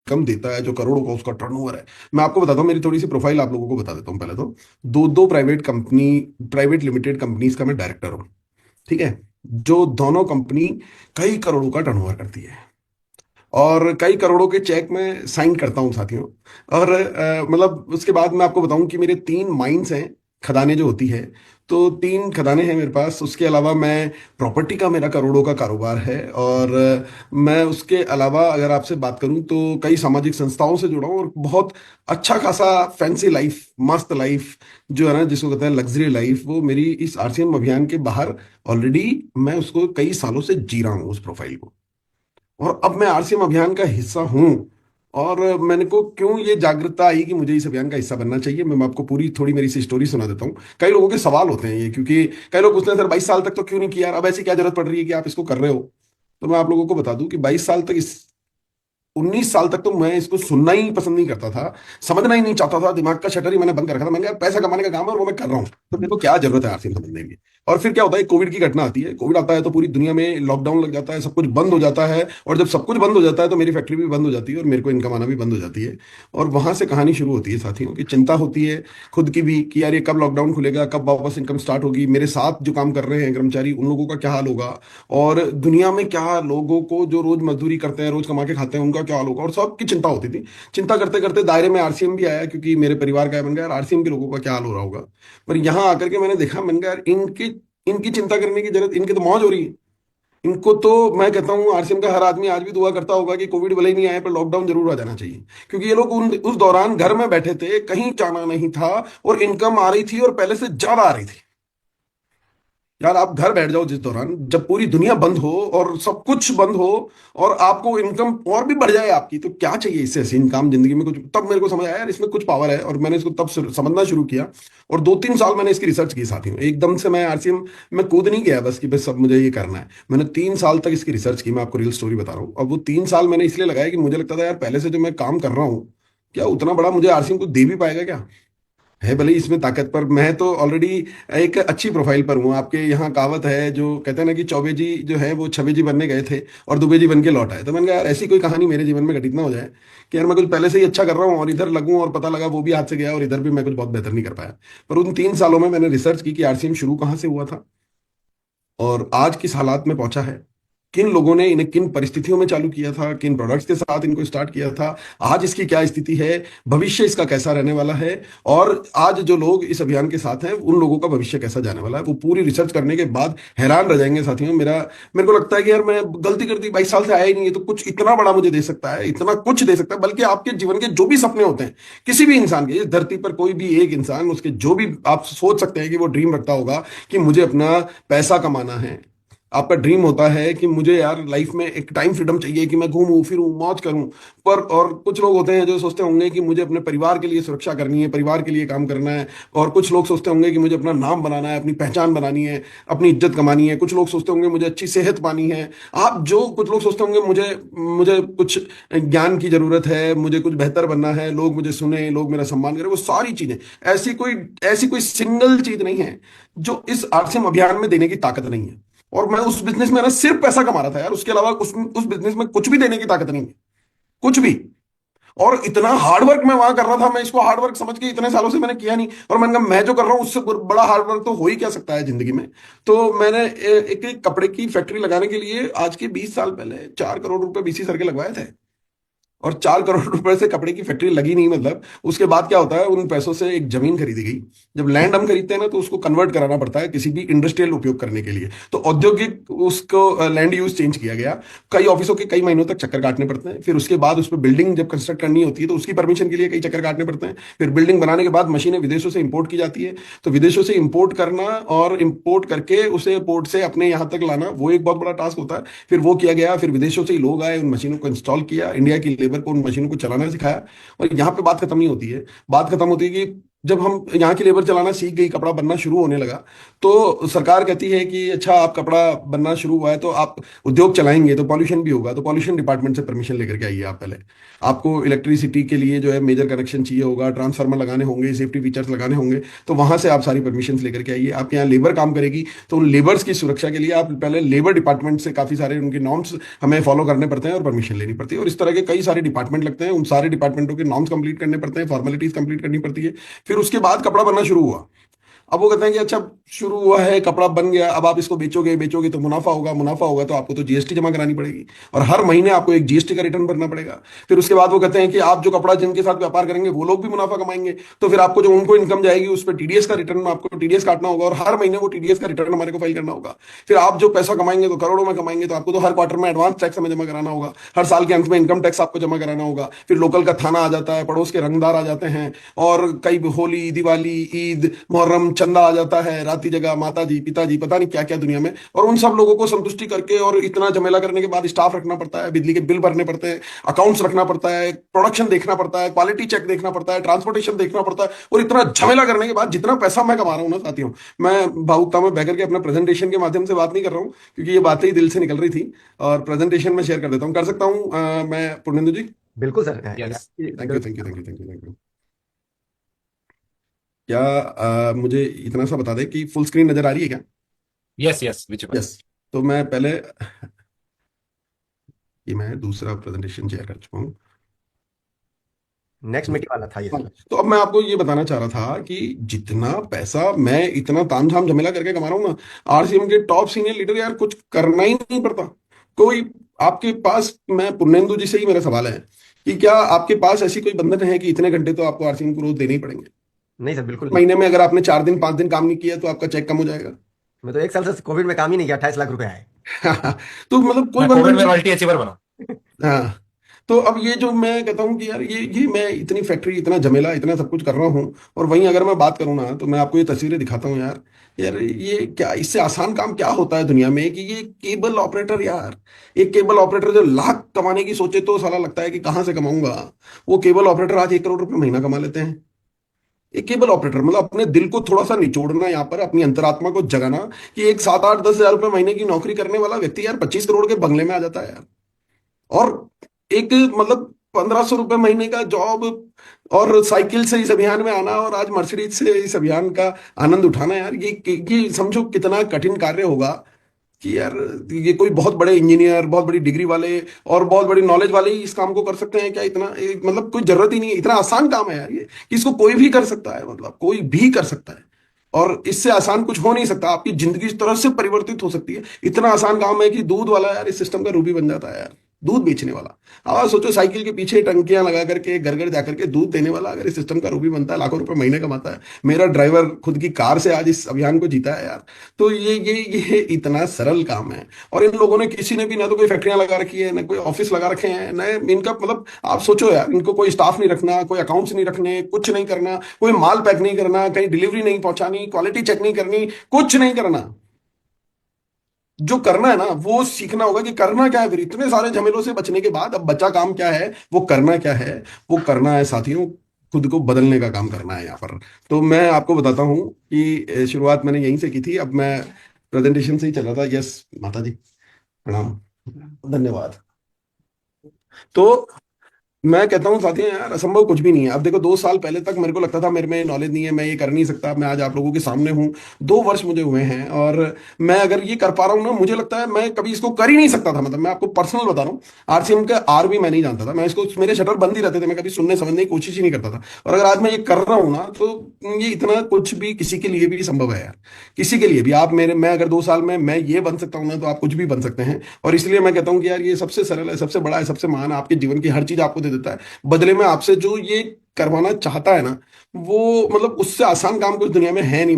Income देता है, जो करोड़ों का उसका टर्नओवर है। मैं आपको बताता हूँ, मेरी थोड़ी सी प्रोफाइल आप लोगों को बता देता हूँ। पहले तो दो दो प्राइवेट लिमिटेड कंपनीज का मैं डायरेक्टर हूँ। ठीक है। जो दोनों कंपनी कई करोड़ों का टर्नओवर करती है, और कई करोड़ों के चेक मैं साइन करता हूँ साथियों। और मतलब उसके बाद मैं आपको बताऊं कि मेरे 3 माइंस हैं, खदानें जो होती है। तो 3 खदानें हैं मेरे पास। उसके अलावा मैं प्रॉपर्टी का, मेरा करोड़ों का कारोबार है। और मैं उसके अलावा अगर आपसे बात करूं तो कई सामाजिक संस्थाओं से जुड़ा हूं, और बहुत अच्छा खासा फैंसी लाइफ, मस्त लाइफ जो है ना, जिसको कहते हैं लग्जरी लाइफ, वो मेरी इस आरसीएम अभियान के बाहर ऑलरेडी मैं उसको कई सालों से जी रहा हूँ, उस प्रोफाइल को। और अब मैं आरसीएम अभियान का हिस्सा हूं। और मैंने को क्यों ये जागरूकता आई कि मुझे इस अभियान का हिस्सा बनना चाहिए, मैं आपको पूरी थोड़ी मेरी सी स्टोरी सुना देता हूँ। कई लोगों के सवाल होते हैं ये, क्योंकि कई लोग पूछते हैं सर 22 साल तक तो क्यों नहीं किया, अब ऐसी क्या जरूरत पड़ रही है कि आप इसको कर रहे हो। तो मैं आप लोगों को बता दूं कि 22 साल तक, इस 19 साल तक तो मैं इसको सुनना ही पसंद नहीं करता था, समझना ही नहीं चाहता था, दिमाग का शटर ही मैंने बंद कर रखा था। मैंने कहा पैसा कमाने का काम है और वो मैं कर रहा हूँ, तो मेरे को क्या जरूरत है आरसीएम समझने की। और फिर क्या होता है, कोविड की घटना आती है। कोविड आता है तो पूरी दुनिया में लॉकडाउन लग जाता है, सब कुछ बंद हो जाता है। और जब सब कुछ बंद हो जाता है तो मेरी फैक्ट्री भी बंद हो जाती है, और मेरे को इनकम आना भी बंद हो जाती है। और वहां से कहानी शुरू होती है साथियों, की चिंता होती है खुद की भी, कि यार ये कब लॉकडाउन खुलेगा, कब वापस इनकम स्टार्ट होगी, मेरे साथ जो काम कर रहे हैं कर्मचारी, उन लोगों का क्या हाल होगा। और दुनिया में क्या लोगों को जो रोज मजदूरी करते हैं, रोज कमा के खाते हैं, उनका क्या हाल होगा, और सबकी चिंता होती थी। चिंता करते करते दायरे में आरसीएम भी आया, क्योंकि मेरे परिवार का है। बन गया यार आरसीएम के लोगों का क्या हाल हो रहा होगा। पर यहाँ आकर के मैंने देखा, मैंने कहा यार इनकी इनकी चिंता करने की जरूरत, इनकी तो मौज हो रही है। इनको तो मैं कहता हूँ, आरसीएम का हर आदमी आज भी दुआ करता होगा कि कोविड भले ही नहीं आए पर लॉकडाउन जरूर आ जाना चाहिए। क्योंकि ये लोग उस दौरान घर में बैठे थे, कहीं जाना नहीं था, और इनकम आ रही थी, और पहले से ज्यादा आ रही थी। यार आप घर बैठ जाओ जिस दौरान, जब पूरी दुनिया बंद हो और सब कुछ बंद हो, और आपको इनकम और भी बढ़ जाए आपकी, तो क्या चाहिए इससे हसीन काम जिंदगी में। कुछ तब मेरे को समझ आया यार इसमें कुछ पावर है, और मैंने इसको तब समझना शुरू किया। और 2-3 साल मैंने इसकी रिसर्च की साथी हूँ। एकदम से मैं आरसीएम में कूद नहीं गया बस कि बस सब मुझे ये करना है। मैंने 3 साल तक इसकी रिसर्च की। मैं आपको रियल स्टोरी बता रहा हूँ। अब वो 3 साल मैंने इसलिए लगाया कि मुझे लगता था यार पहले से जो मैं काम कर रहा हूँ, क्या उतना बड़ा मुझे आरसीएम को दे भी पाएगा क्या, है भले ही इसमें ताकत। पर मैं तो ऑलरेडी एक अच्छी प्रोफाइल पर हूँ। आपके यहाँ कहावत है जो कहते हैं ना कि चौबे जी जो है वो छबे जी बनने गए थे और दुबे जी बन के लौट आए। तो मैंने कहा यार ऐसी कोई कहानी मेरे जीवन में घटित ना हो जाए कि यार मैं कुछ पहले से ही अच्छा कर रहा हूँ और इधर लगूं और पता लगा वो भी हाथ से गया, और इधर भी मैं कुछ बहुत बेहतर नहीं कर पाया। पर उन 3 सालों में मैंने रिसर्च की कि आरसीएम शुरू कहाँ से हुआ था, और आज किस हालात में पहुंचा है, किन लोगों ने इन्हें किन परिस्थितियों में चालू किया था, किन प्रोडक्ट्स के साथ इनको स्टार्ट किया था, आज इसकी क्या स्थिति है, भविष्य इसका कैसा रहने वाला है, और आज जो लोग इस अभियान के साथ हैं उन लोगों का भविष्य कैसा जाने वाला है। वो पूरी रिसर्च करने के बाद हैरान रह जाएंगे साथियों। मेरे को लगता है कि यार मैं गलती कर दी, 22 साल से आया ही नहीं है, तो कुछ इतना बड़ा मुझे दे सकता है, इतना कुछ दे सकता है। बल्कि आपके जीवन के जो भी सपने होते हैं, किसी भी इंसान के, इस धरती पर कोई भी एक इंसान, उसके जो भी आप सोच सकते हैं कि वो ड्रीम रखता होगा कि मुझे अपना पैसा कमाना है, आपका ड्रीम होता है कि मुझे यार लाइफ में एक टाइम फ्रीडम चाहिए कि मैं घूमूं फिरूं मौज करूं। पर और कुछ लोग होते हैं जो सोचते होंगे कि मुझे अपने परिवार के लिए सुरक्षा करनी है, परिवार के लिए काम करना है। और कुछ लोग सोचते होंगे कि मुझे अपना नाम बनाना है, अपनी पहचान बनानी है, अपनी इज्जत कमानी है। कुछ लोग सोचते होंगे मुझे अच्छी सेहत पानी है। आप जो कुछ लोग सोचते होंगे मुझे मुझे कुछ ज्ञान की जरूरत है, मुझे कुछ बेहतर बनना है, लोग मुझे सुने, लोग मेरा सम्मान करें, वो सारी चीजें, ऐसी कोई सिंगल चीज नहीं है जो इस आरसीएम अभियान में देने की ताकत नहीं है। और मैं उस बिजनेस में ना सिर्फ पैसा कमा रहा था यार, उसके अलावा उस बिजनेस में कुछ भी देने की ताकत नहीं है, कुछ भी। और इतना हार्डवर्क मैं वहां कर रहा था, मैं इसको हार्डवर्क समझ के इतने सालों से मैंने किया नहीं। और मैंने कहा मैं जो कर रहा हूं उससे बड़ा हार्डवर्क तो हो ही क्या सकता है जिंदगी में। तो मैंने एक कपड़े की फैक्ट्री लगाने के लिए आज के 20 साल पहले 4 करोड़ रुपए बीसी सर के लगवाए थे। और 4 करोड़ रुपए से कपड़े की फैक्ट्री लगी नहीं, मतलब उसके बाद क्या होता है, उन पैसों से एक जमीन खरीदी गई। जब लैंड हम खरीदते हैं ना, तो उसको कन्वर्ट कराना पड़ता है किसी भी इंडस्ट्रियल उपयोग करने के लिए। तो औद्योगिक उसको लैंड यूज चेंज किया गया। कई ऑफिसों के कई महीनों तक चक्कर काटने पड़ते हैं। फिर उसके बाद उस पर बिल्डिंग जब कंस्ट्रक्ट करनी होती है तो उसकी परमिशन के लिए कई चक्कर काटने पड़ते हैं। फिर बिल्डिंग बनाने के बाद मशीनें विदेशों से इंपोर्ट की जाती है। तो विदेशों से इंपोर्ट करना और इंपोर्ट करके उसे पोर्ट से अपने यहाँ तक लाना, वो एक बहुत बड़ा टास्क होता है। फिर वो किया गया, फिर विदेशों से ही लोग आए, उन मशीनों को इंस्टॉल किया, इंडिया की लेबर को उन मशीनों को चलाना सिखाया। और यहाँ पे बात खत्म नहीं होती है। बात खत्म होती है कि जब हम यहाँ की लेबर चलाना सीख गई, कपड़ा बनना शुरू होने लगा, तो सरकार कहती है कि अच्छा आप कपड़ा बनना शुरू हुआ है तो आप उद्योग चलाएंगे तो पॉल्यूशन भी होगा, तो पॉल्यूशन डिपार्टमेंट से परमिशन लेकर के आइए आप पहले। आपको इलेक्ट्रिसिटी के लिए जो है मेजर कनेक्शन चाहिए होगा, ट्रांसफार्मर लगाने होंगे, सेफ्टी फीचर्स लगाने होंगे, तो वहां से आप सारी परमिशन लेकर के आइए। आपके यहाँ लेबर काम करेगी तो उन लेबर्स की सुरक्षा के लिए आप पहले लेबर डिपार्टमेंट से काफी सारे उनके नॉर्म्स हमें फॉलो करने पड़ते हैं और परमिशन लेनी पड़ती है। और इस तरह के कई सारे डिपार्टमेंट लगते हैं, उन सारे डिपार्टमेंटों के नॉर्म्स कंप्लीट करने पड़ते हैं, फॉर्मेलिटीज कंप्लीट करनी पड़ती है। फिर उसके बाद कपड़ा बनना शुरू हुआ। अब वो कहते हैं कि अच्छा शुरू हुआ है, कपड़ा बन गया, अब आप इसको बेचोगे, बेचोगे तो मुनाफा होगा, मुनाफा होगा तो आपको तो जीएसटी जमा करानी पड़ेगी, और हर महीने आपको एक जीएसटी का रिटर्न भरना पड़ेगा। फिर उसके बाद वो कहते हैं कि आप जो कपड़ा जिनके साथ व्यापार करेंगे वो लोग भी मुनाफा कमाएंगे, तो फिर आपको जो उनको इनकम जाएगी उस पर टीडीएस का रिटर्न, आपको टीडीएस काटना होगा, और हर महीने वो टीडीएस का रिटर्न हमारे को फाइल करना होगा। फिर आप जो पैसा कमाएंगे तो करोड़ों में कमाएंगे, तो आपको तो हर क्वार्टर में एडवांस टैक्स हमें जमा कराना होगा, हर साल के अंत में इनकम टैक्स आपको जमा कराना होगा। फिर लोकल का थाना आ जाता है, पड़ोस के रंगदार आ जाते हैं, और कई होली, दिवाली, ईद, मुहर्रम, चंदा आ जाता है, राती जगह माता जी, पिताजी, पता नहीं क्या क्या दुनिया में, और उन सब लोगों को संतुष्टि करके और इतना झमेला करने के बाद स्टाफ रखना पड़ता है, बिजली के बिल भरने पड़ते हैं, अकाउंट्स रखना पड़ता है, प्रोडक्शन देखना पड़ता है, क्वालिटी चेक देखना पड़ता है, ट्रांसपोर्टेशन देखना पड़ता है, और इतना झमेला करने के बाद जितना पैसा मैं कमा रहा हूं ना साथियों, मैं भावुकता में बह करके अपने प्रेजेंटेशन के माध्यम से बात नहीं कर रहा हूं, क्योंकि ये बातें ही दिल से निकल रही थी, और प्रेजेंटेशन में शेयर कर देता हूं, कर सकता हूं मैं पूर्णेंदु जी? बिल्कुल sir. Yes thank you, thank you, thank you, thank you, thank you. क्या मुझे इतना सा बता दें कि फुल स्क्रीन नजर आ रही है क्या? Yes yes visible. यस। तो मैं पहले, ये मैं दूसरा प्रेजेंटेशन शेयर कर चुका हूँ। नेक्स्ट मीटिंग वाला था ये हाँ, सर। तो अब मैं आपको ये बताना चाह रहा था कि जितना पैसा मैं इतना तामझाम झमेला करके कमा रहा हूँ ना, आरसीएम के टॉप सीनियर लीडर यार कुछ करना ही नहीं पड़ता कोई। आपके पास, मैं पुर्णेंदु जी से ही मेरा सवाल है कि क्या आपके पास ऐसी कोई बंधन है कि इतने घंटे तो आपको आरसीएम को रोज देने ही पड़ेंगे? नहीं सर, बिल्कुल नहीं। महीने में अगर आपने 4 दिन 5 दिन काम नहीं किया तो आपका चेक कम हो जाएगा। मैं तो 1 साल से कोविड में काम ही नहीं किया, 28 लाख रुपए आए। तो मतलब कोई मैं कोविड बंधन में नहीं। रॉयल्टी अचीवर बना। हाँ। तो अब ये जो मैं कहता हूँ कि यार ये मैं इतनी फैक्ट्री, इतना झमेला, इतना सब कुछ कर रहा हूँ, और वहीं अगर मैं बात करूँ ना तो मैं आपको ये तस्वीरें दिखाता हूँ यार। यार ये क्या, इससे आसान काम क्या होता है दुनिया में कि ये केबल ऑपरेटर यार, एक केबल ऑपरेटर जो लाख कमाने की सोचे तो साला लगता है कि कहाँ से कमाऊंगा, वो केबल ऑपरेटर आज 1 करोड़ रुपए महीना कमा लेते हैं। एक केबल ऑपरेटर मतलब अपने दिल को थोड़ा सा निचोड़ना, यहाँ पर अपनी अंतरात्मा को जगाना, कि एक 7 8 10 हज़ार रुपए महीने की नौकरी करने वाला व्यक्ति यार 25 करोड़ के बंगले में आ जाता है यार। और एक मतलब 1,500 रुपए महीने का जॉब, और साइकिल से इस अभियान में आना, और आज मर्सिडीज से इस अभियान का आनंद उठाना यार, ये समझो कितना कठिन कार्य होगा कि यार ये कोई बहुत बड़े इंजीनियर, बहुत बड़ी डिग्री वाले और बहुत बड़ी नॉलेज वाले ही इस काम को कर सकते हैं क्या? इतना मतलब कोई जरूरत ही नहीं है, इतना आसान काम है यार ये, कि इसको कोई भी कर सकता है, मतलब कोई भी कर सकता है, और इससे आसान कुछ हो नहीं सकता। आपकी जिंदगी इस तरह से परिवर्तित हो सकती है, इतना आसान काम है कि दूध वाला यार इस सिस्टम का रूबी बन जाता है यार, दूध बेचने वाला। अब सोचो, साइकिल के पीछे टंकियां लगा करके घर घर जाकर के दूध देने वाला अगर इस सिस्टम का रूबी बनता है, लाखों रुपए महीने कमाता है। मेरा ड्राइवर खुद की कार से आज इस अभियान को जीता है यार। तो ये इतना सरल काम है, और इन लोगों ने, किसी ने भी ना तो कोई फैक्ट्रियां लगा रखी है, ना कोई ऑफिस लगा रखे हैं, ना इनका मतलब आप सोचो यार, इनको कोई स्टाफ नहीं रखना, कोई अकाउंट्स नहीं रखने, कुछ नहीं करना, कोई माल पैक नहीं करना, कहीं डिलीवरी नहीं पहुंचानी, क्वालिटी चेक नहीं करनी, कुछ नहीं करना। जो करना है ना वो सीखना होगा कि करना क्या है। फिर इतने सारे झमेलों से बचने के बाद अब बचा काम क्या है, वो करना क्या है? वो करना है साथियों, खुद को बदलने का काम करना है यहाँ पर। तो मैं आपको बताता हूँ कि शुरुआत मैंने यहीं से की थी, अब मैं प्रेजेंटेशन से ही चल रहा था। यस माता जी, प्रणाम, धन्यवाद। तो मैं कहता हूँ साथियों यार, असंभव कुछ भी नहीं है। अब देखो, 2 साल पहले तक मेरे को लगता था मेरे में नॉलेज नहीं है, मैं ये कर नहीं सकता। मैं आज आप लोगों के सामने हूँ, 2 वर्ष मुझे हुए हैं, और मैं अगर ये कर पा रहा हूँ ना, मुझे लगता है मैं कभी इसको कर ही नहीं सकता था। मतलब मैं आपको पर्सनल बता रहा हूँ, आरसीएम का आर भी मैं नहीं जानता था, मैं इसको, मेरे शटर बंद ही रहते थे, मैं कभी सुनने समझने की कोशिश ही नहीं करता था। और अगर आज मैं ये कर रहा हूँ ना, तो ये इतना कुछ भी किसी के लिए भी संभव है यार, किसी के लिए भी। आप मेरे, मैं अगर 2 साल में मैं ये बन सकता हूँ ना, तो आप कुछ भी बन सकते हैं। और इसलिए मैं कहता हूँ कि यार ये सबसे सरल है, सबसे बड़ा है, सबसे महान है, आपके जीवन की हर चीज आपको दे देता है, बदले में आपसे जो ये करवाना चाहता है ना, वो मतलब उससे आसान काम कुछ दुनिया में है नहीं।